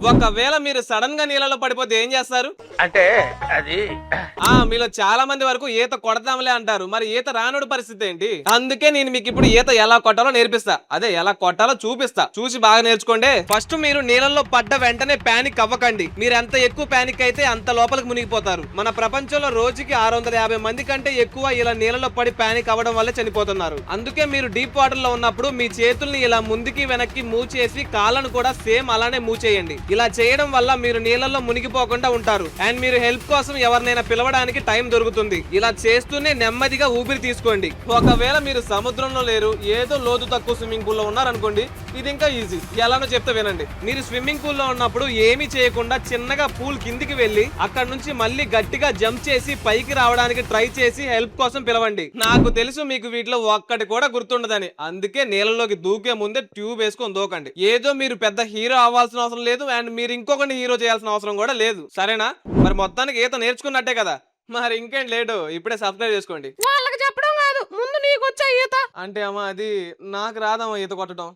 ఒకవేళ మీరు సడన్ గా నీళ్ళలో పడిపోతే ఏం చేస్తారు? అంటే అది మీలో చాలా మంది వరకు ఈత కొడతాంలే అంటారు. మరి ఈత రానుడి పరిస్థితి ఏంటి? అందుకే నేను మీకు ఇప్పుడు ఈత ఎలా కొట్టాలో నేర్పిస్తా. అదే ఎలా కొట్టాలో చూపిస్తా. చూసి బాగా నేర్చుకోండి. ఫస్ట్ మీరు నీళ్ళలో పడ్డ వెంటనే పానిక్ అవ్వకండి. మీరు ఎంత ఎక్కువ పానిక్ అయితే అంత లోపలికి మునిగిపోతారు. మన ప్రపంచంలో రోజుకి 650 మంది కంటే ఎక్కువ ఇలా నీళ్ళలో పడి పానిక్ అవ్వడం వల్ల చనిపోతున్నారు. అందుకే మీరు డీప్ వాటర్ లో ఉన్నప్పుడు మీ చేతుల్ని ఇలా ముందుకి వెనక్కి మూవ్ చేసి కాళ్ళను కూడా సేమ్ అలానే మూవ్ చేయండి. ఇలా చేయడం వల్ల మీరు నీళ్ళలో మునిగిపోకుండా ఉంటారు. అండ్ మీరు హెల్ప్ కోసం ఎవరినైనా పిలవడానికి టైం దొరుకుతుంది. ఇలా చేస్తూనే నెమ్మదిగా ఊపిరి తీసుకోండి. ఒకవేళ మీరు సముద్రంలో లేరు, ఏదో లోతు తక్కువ స్విమ్మింగ్ పూల్ లో ఉన్నారనుకోండి, ఇది ఇంకా ఈజీ. ఎలానో చెప్తే వినండి. మీరు స్విమ్మింగ్ పూల్ లో ఉన్నప్పుడు ఏమీ చేయకుండా చిన్నగా పూల్ కిందికి వెళ్లి అక్కడ నుంచి మళ్ళీ గట్టిగా జంప్ చేసి పైకి రావడానికి ట్రై చేసి హెల్ప్ కోసం పిలవండి. నాకు తెలుసు మీకు వీటిలో ఒక్కటి కూడా గుర్తుండదని. అందుకే నీళ్ళలోకి దూకే ముందే ట్యూబ్ వేసుకొని దూకండి. ఏదో మీరు పెద్ద హీరో అవ్వాల్సిన అవసరం లేదు అండ్ మీరు ఇంకొకటి హీరో చేయాల్సిన అవసరం కూడా లేదు. సరేనా? మరి మొత్తానికి ఈత నేర్చుకున్నట్టే కదా. మరి ఇంకేం లేటు, ఇప్పుడే సబ్స్క్రైబ్ చేసుకోండి. వాళ్ళకి చెప్పడం కాదు, ముందు నీకు వచ్చే ఈత. అంటే అమ్మా అది నాకు రాదమ్మా ఈత కొట్టడం.